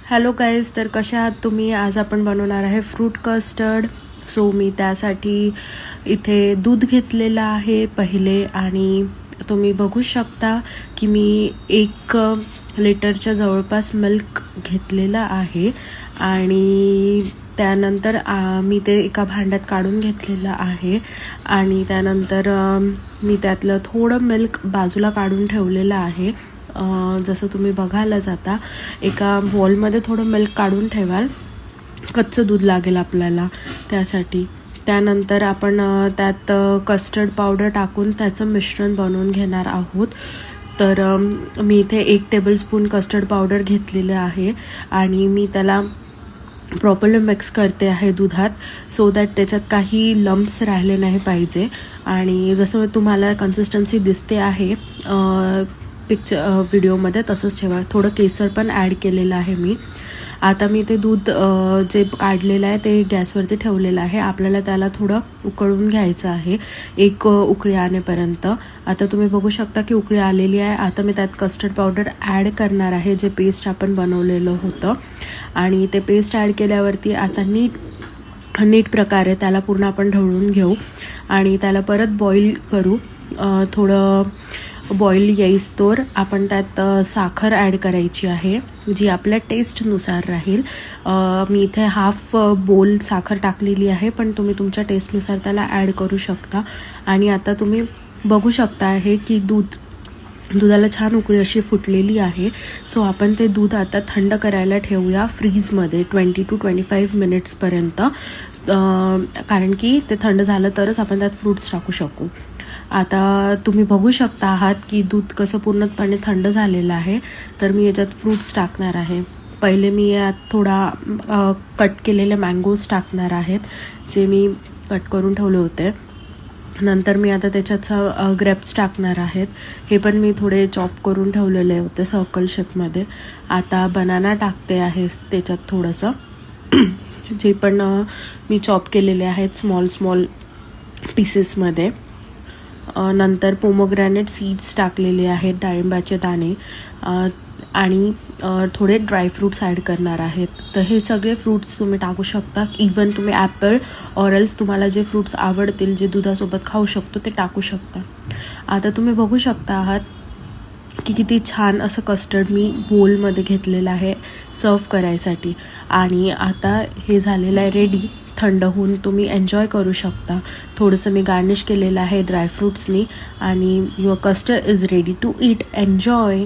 Hello guys, तर कशा आहात तुम्ही? आज आपण बनवणार आहे फ्रूट कस्टर्ड. सो मी त्यासाठी इथे दूध घेतलेलं आहे पहिले, आणि तुम्ही बघू शकता की मी 1 लिटरच्या जवळपास मिल्क घेतलेलं आहे. आणि त्यानंतर मी ते एका भांड्यात काढून घेतलेलं आहे. आणि त्यानंतर मी त्यातलं थोडं मिल्क बाजूला काढून ठेवलेलं आहे. जसं तुम्ही बघायला जाता एका बॉलमध्ये थोडं मिल्क काढून ठेवाल, कच्चं दूध लागेल आपल्याला त्यासाठी. त्यानंतर आपण त्यात कस्टर्ड पावडर टाकून त्याचं मिश्रण बनवून घेणार आहोत. तर मी इथे 1 टेबलस्पून कस्टर्ड पावडर घेतलेलं आहे आणि मी त्याला प्रॉपरली मिक्स करते आहे दुधात, सो दॅट त्याच्यात काही लम्प्स राहिले नाही पाहिजे. आणि जसं तुम्हाला कन्सिस्टन्सी दिसते आहे व्हिडिओमध्ये तसंच ठेवा. थोडं केसर पण ॲड केलेलं आहे मी. आता मी ते दूध जे काढलेलं आहे ते गॅसवरती ठेवलेलं आहे. आपल्याला त्याला थोडं उकळून घ्यायचं आहे, 1 उकळी आणेपर्यंत. आता तुम्ही बघू शकता की उकळी आलेली आहे. आता मी त्यात कस्टर्ड पावडर ॲड करणार आहे, जे पेस्ट आपण बनवलेलं होतं. आणि ते पेस्ट ॲड केल्यावरती आता नीट प्रकारे त्याला पूर्ण आपण ढवळून घेऊ आणि त्याला परत बॉईल करू. थोडं बॉईल येईस्तोवर आपण त्यात साखर ॲड करायची आहे, जी आपल्या टेस्टनुसार राहील. मी इथे हाफ बोल साखर टाकलेली आहे, पण तुम्ही तुमच्या टेस्टनुसार त्याला ॲड करू शकता. आणि आता तुम्ही बघू शकता आहे की दुधाला छान उकळी अशी फुटलेली आहे. सो आपण ते दूध आता थंड करायला ठेवूया फ्रीजमध्ये 20 to 25 मिनिट्सपर्यंत, कारण की ते थंड झालं तरच आपण त्यात फ्रूट्स टाकू शकू. आता तुम्ही बघू शकता आहात की दूध कसं पूर्णपणे थंड झालेलं आहे. तर मी याच्यात फ्रूट्स टाकणार आहे. पहिले मी यात थोडा कट केलेले मँगोज टाकणार आहेत, जे मी कट करून ठेवले होते. नंतर मी आता त्याच्यात ग्रेप्स टाकणार आहेत. हे पण मी थोडे चॉप करून ठेवलेले होते सर्कल शेपमध्ये. आता बनाना टाकते आहे त्याच्यात थोडंसं, जे पण मी चॉप केलेले आहेत स्मॉल पीसेसमध्ये. नंतर पोमोग्रॅनेट सीड्स टाकलेले आहेत, डाळिंबाचे दाणे, आणि थोडे ड्रायफ्रूट्स ॲड करणार आहेत. तर हे सगळे फ्रूट्स तुम्ही टाकू शकता. इवन तुम्ही ॲपल ऑरेल्स, तुम्हाला जे फ्रूट्स आवडतील, जे दुधासोबत खाऊ शकतो, ते टाकू शकता. आता तुम्ही बघू शकता आहात की किती छान असं कस्टर्ड मी बोलमध्ये घेतलेलं आहे सर्व करायसाठी. आणि आता हे झालेलं आहे रेडी. थंड होऊन तुम्ही एन्जॉय करू शकता. थोडंसं मी गार्निश केलेलं आहे ड्रायफ्रूट्सनी. आणि your custard is ready to eat. Enjoy.